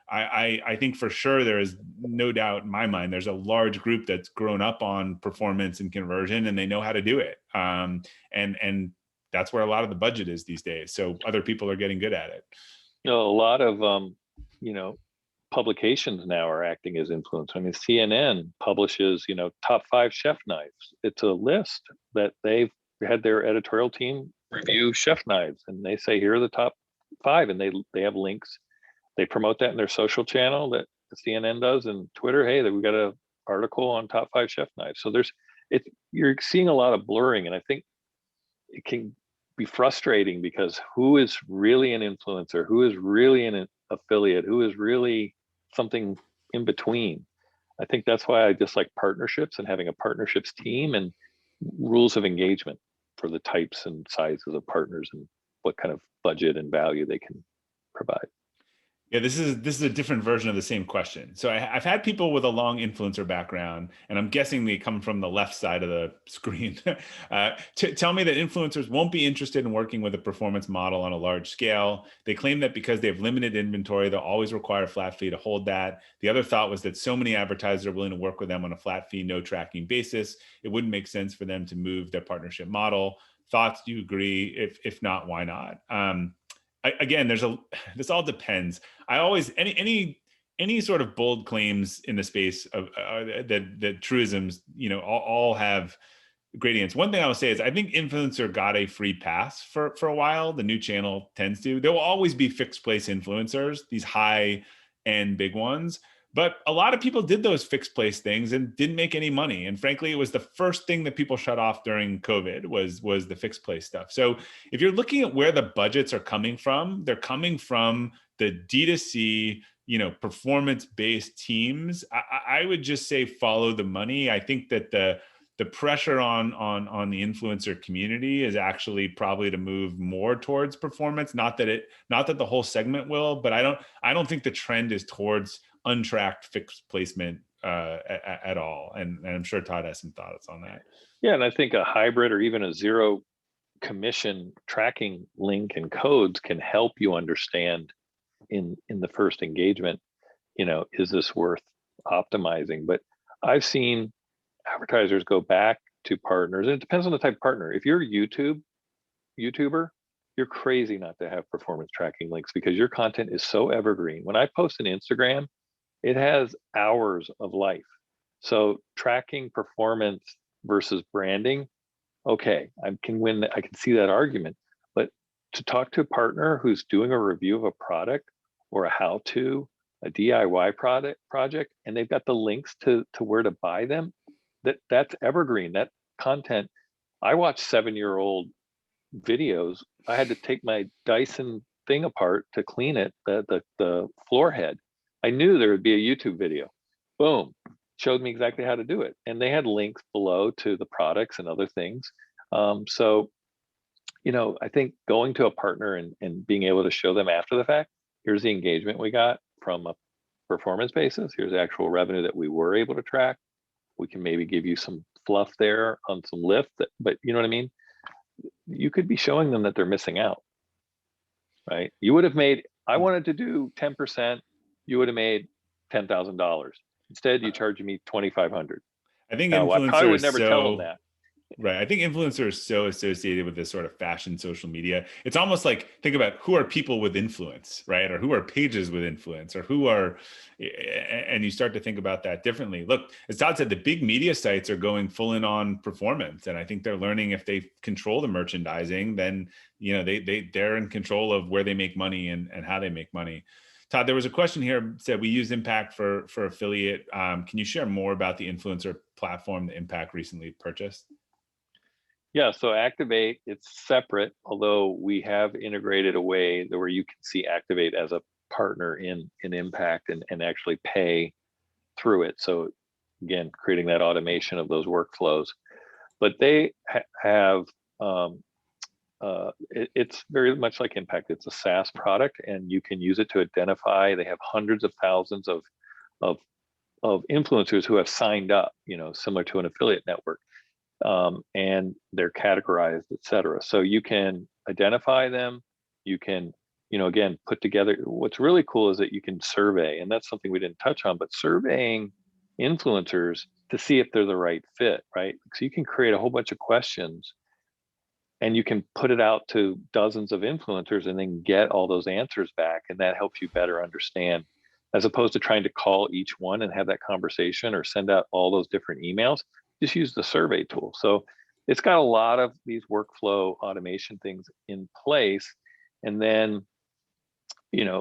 I think for sure there is no doubt in my mind, there's a large group that's grown up on performance and conversion, and they know how to do it. And that's where a lot of the budget is these days. So other people are getting good at it. A lot of, publications now are acting as influencers. I mean, CNN publishes, top 5 chef knives. It's a list that they've had their editorial team review chef knives, and they say, here are the top 5, and they have links. They promote that in their social channel that CNN does, and Twitter. Hey, we got an article on top 5 chef knives. So you're seeing a lot of blurring, and I think it can be frustrating because who is really an influencer, who is really an affiliate, who is really something in between. I think that's why I dislike partnerships and having a partnerships team and rules of engagement for the types and sizes of partners and what kind of budget and value they can provide. Yeah, this is a different version of the same question. So I've had people with a long influencer background, and I'm guessing they come from the left side of the screen, tell me that influencers won't be interested in working with a performance model on a large scale. They claim that because they have limited inventory, they'll always require a flat fee to hold that. The other thought was that so many advertisers are willing to work with them on a flat fee, no tracking basis. It wouldn't make sense for them to move their partnership model. Thoughts? Do you agree? If not, why not? Again, this all depends. I always, any sort of bold claims in the space of that truisms, all have gradients. One thing I will say is I think influencer got a free pass for a while. The new channel tends to. There will always be fixed place influencers, these high end big ones. But a lot of people did those fixed place things and didn't make any money. And frankly, it was the first thing that people shut off during COVID was the fixed place stuff. So if you're looking at where the budgets are coming from, they're coming from the D2C, performance-based teams. I would just say follow the money. I think that the pressure on the influencer community is actually probably to move more towards performance. Not that the whole segment will, but I don't think the trend is towards untracked fixed placement at all. And I'm sure Todd has some thoughts on that. Yeah, and I think a hybrid or even a zero commission tracking link and codes can help you understand in the first engagement, is this worth optimizing? But I've seen advertisers go back to partners, and it depends on the type of partner. If you're a YouTuber, you're crazy not to have performance tracking links because your content is so evergreen. When I post an Instagram, it has hours of life. So tracking performance versus branding, okay, I can see that argument. But to talk to a partner who's doing a review of a product or a how-to, a DIY project, and they've got the links to where to buy them, that's evergreen. That content, I watch 7-year-old videos. I had to take my Dyson thing apart to clean it, the floor head. I knew there would be a YouTube video. Boom, showed me exactly how to do it. And they had links below to the products and other things. So, I think going to a partner and being able to show them after the fact, here's the engagement we got from a performance basis. Here's the actual revenue that we were able to track. We can maybe give you some fluff there on some lift, but you know what I mean? You could be showing them that they're missing out, right? You would have made, I wanted to do 10%, you would have made $10,000. Instead, you charge me $2,500. I think now, I probably would never tell them so that. right. I think influencers are so associated with this sort of fashion social media. It's almost like, think about who are people with influence, right? Or who are pages with influence, or who are, and you start to think about that differently. Look, as Todd said, the big media sites are going full in on performance. And I think they're learning if they control the merchandising, then, they're in control of where they make money and how they make money. Todd, there was a question here said we use Impact for affiliate. Can you share more about the influencer platform that Impact recently purchased? Yeah, so Activate, it's separate, although we have integrated a way where you can see Activate as a partner in Impact and actually pay through it. So again, creating that automation of those workflows. But they have, it's very much like Impact. It's a SaaS product, and you can use it to identify. They have hundreds of thousands of influencers who have signed up, similar to an affiliate network, and they're categorized, et cetera. So you can identify them. You can, again, put together. What's really cool is that you can survey, and that's something we didn't touch on, but surveying influencers to see if they're the right fit, right? So you can create a whole bunch of questions and you can put it out to dozens of influencers and then get all those answers back. And that helps you better understand, as opposed to trying to call each one and have that conversation or send out all those different emails. Just use the survey tool. So it's got a lot of these workflow automation things in place. And then,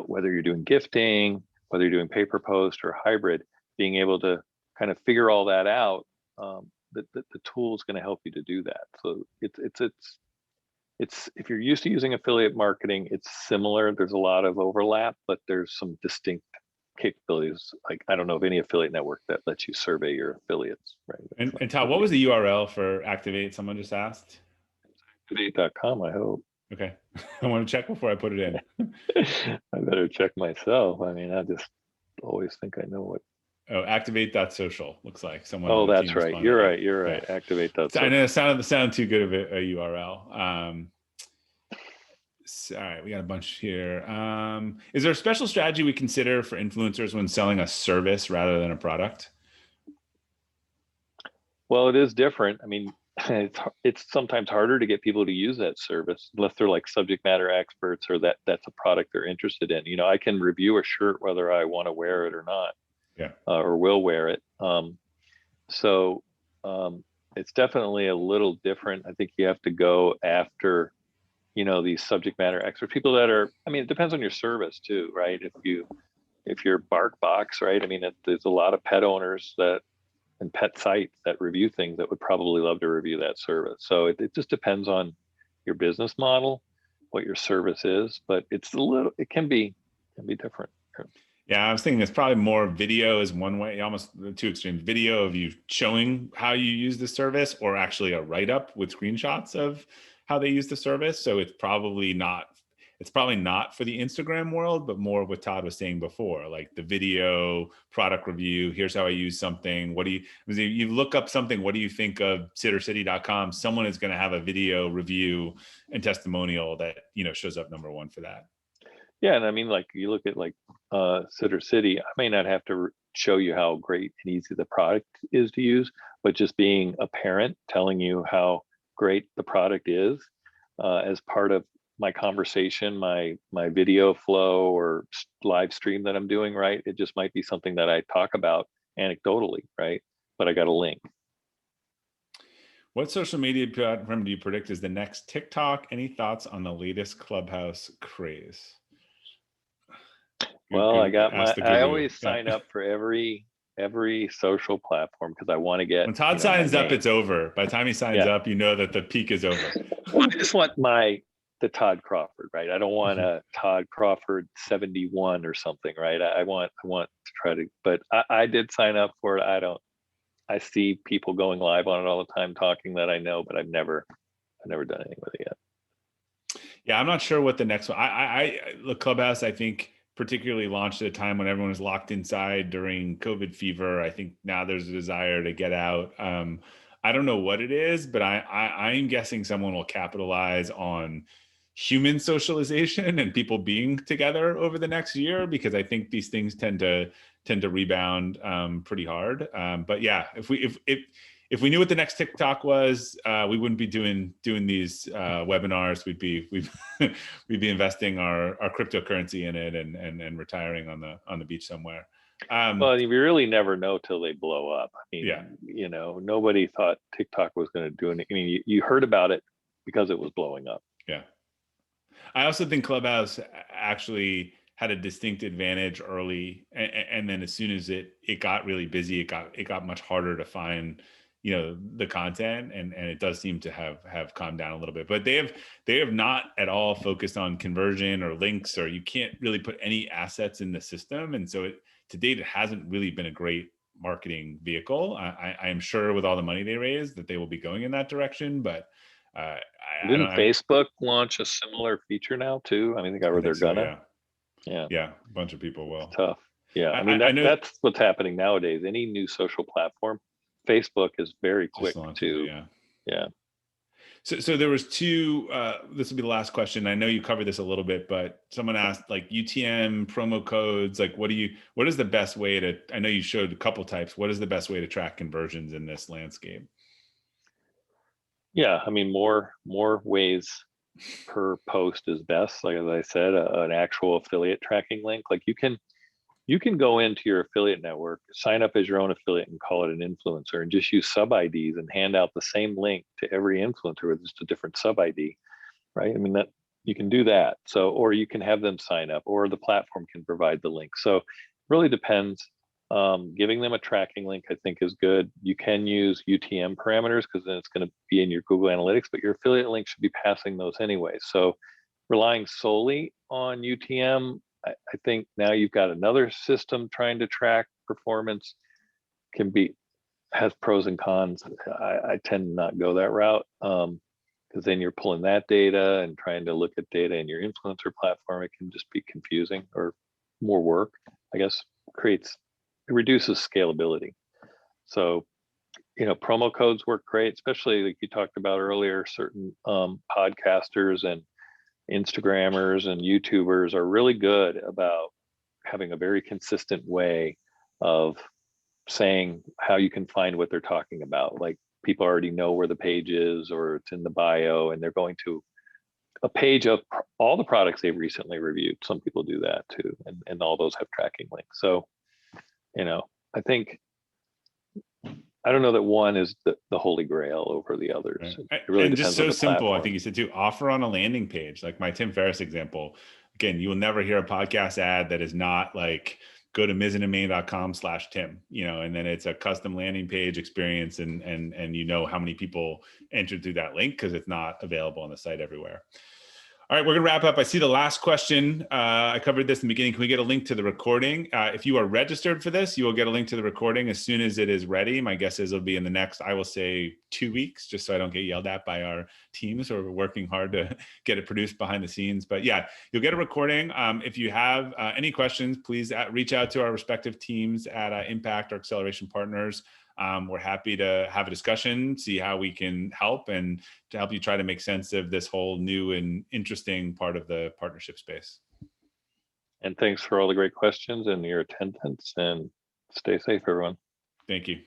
whether you're doing gifting, whether you're doing pay per post or hybrid, being able to kind of figure all that out, the tool is going to help you to do that. So it's if you're used to using affiliate marketing, it's similar. There's a lot of overlap, but there's some distinct capabilities. Like, I don't know of any affiliate network that lets you survey your affiliates, right? And Todd, what was the URL for Activate? Someone just asked. Activate.com, I hope. Okay. I want to check before I put it in. I better check myself. I mean, I just always think I know what. Oh, activate.social looks like someone. Oh, that's right. You're right. You're right. Yeah. Activate.social. I know it sounded too good of a URL. All right, we got a bunch here. Is there a special strategy we consider for influencers when selling a service rather than a product? Well, it is different. I mean, it's sometimes harder to get people to use that service unless they're like subject matter experts or that's a product they're interested in. I can review a shirt whether I want to wear it or not, or will wear it. So it's definitely a little different. I think you have to go after, these subject matter experts, people that are, I mean, it depends on your service too, right? If you're BarkBox, right? I mean, there's a lot of pet owners and pet sites that review things that would probably love to review that service. So it just depends on your business model, what your service is, but it can be different. Yeah, I was thinking it's probably more video is one way, almost the two extremes. Video of you showing how you use the service, or actually a write-up with screenshots of how they use the service. So it's probably not for the Instagram world, but more what Todd was saying before, like the video product review. Here's how I use something. You look up something, what do you think of sittercity.com? Someone is going to have a video review and testimonial that, shows up number one for that. Yeah. And I mean, like you look at Sitter City, I may not have to show you how great and easy the product is to use, but just being a parent telling you how great the product is as part of my conversation, my video flow or live stream that I'm doing, right? It just might be something that I talk about anecdotally, right? But I got a link. What social media platform do you predict is the next TikTok? Any thoughts on the latest Clubhouse craze? Well, I always sign up for every social platform because I want to get. When Todd signs up, it's over. By the time he signs up, you know that the peak is over. Well, I just want the Todd Crawford, right? I don't want a Todd Crawford 71 or something, right? I want to try to, but I did sign up for it. I see people going live on it all the time talking that I know, but I've never done anything with it yet. Yeah, I'm not sure what the next one. The Clubhouse, I think, particularly launched at a time when everyone was locked inside during COVID fever. I think now there's a desire to get out. I don't know what it is, but I'm guessing someone will capitalize on human socialization and people being together over the next year, because I think these things tend to rebound pretty hard. But yeah, if we knew what the next TikTok was, we wouldn't be doing these webinars. We'd be investing our cryptocurrency in it and retiring on the beach somewhere. Well, you really never know till they blow up. I mean, nobody thought TikTok was going to do anything. I mean, you heard about it because it was blowing up. Yeah. I also think Clubhouse actually had a distinct advantage early, and then as soon as it got really busy, it got much harder to find the content, and it does seem to have calmed down a little bit. But they have not at all focused on conversion or links, or you can't really put any assets in the system, and so to date it hasn't really been a great marketing vehicle. I am sure with all the money they raised that they will be going in that direction, but didn't Facebook launch a similar feature now too? I mean, they got where they're gonna. Yeah, a bunch of people will. It's tough. Yeah, I mean, I know. that's what's happening nowadays. Any new social platform, Facebook is very quick Just launches it, to, yeah. yeah. So there was two, this will be the last question. I know you covered this a little bit, but someone asked like UTM promo codes, like what is the best way to, I know you showed a couple types. What is the best way to track conversions in this landscape? Yeah, I mean, more ways per post is best. Like, as I said, an actual affiliate tracking link. Like you can go into your affiliate network, sign up as your own affiliate and call it an influencer and just use sub IDs and hand out the same link to every influencer with just a different sub ID, right? I mean, that you can do that. So, or you can have them sign up or the platform can provide the link. So it really depends. Giving them a tracking link, I think, is good. You can use UTM parameters because then it's going to be in your Google Analytics, but your affiliate link should be passing those anyway. So relying solely on UTM, I think now you've got another system trying to track performance has pros and cons. I tend to not go that route because then you're pulling that data and trying to look at data in your influencer platform. It can just be confusing or more work, I guess, it reduces scalability. So, promo codes work great, especially like you talked about earlier, certain podcasters and Instagrammers and YouTubers are really good about having a very consistent way of saying how you can find what they're talking about. Like people already know where the page is or it's in the bio and they're going to a page of all the products they've recently reviewed. Some people do that too. And all those have tracking links. So, I think, I don't know that one is the holy grail over the others. Right. It really And just depends on so the simple, I platform. think you said too, offer on a landing page, like my Tim Ferriss example. Again, you will never hear a podcast ad that is not like, go to mizzendomain.com/Tim, and then it's a custom landing page experience and how many people entered through that link because it's not available on the site everywhere. All right, we're gonna wrap up. I see the last question. I covered this in the beginning. Can we get a link to the recording? If you are registered for this, you will get a link to the recording as soon as it is ready. My guess is it'll be in the next, I will say 2 weeks, just so I don't get yelled at by our teams who are working hard to get it produced behind the scenes. But yeah, you'll get a recording. If you have any questions, please reach out to our respective teams at Impact or Acceleration Partners. We're happy to have a discussion, see how we can help and to help you try to make sense of this whole new and interesting part of the partnership space. And thanks for all the great questions and your attendance, and stay safe, everyone. Thank you.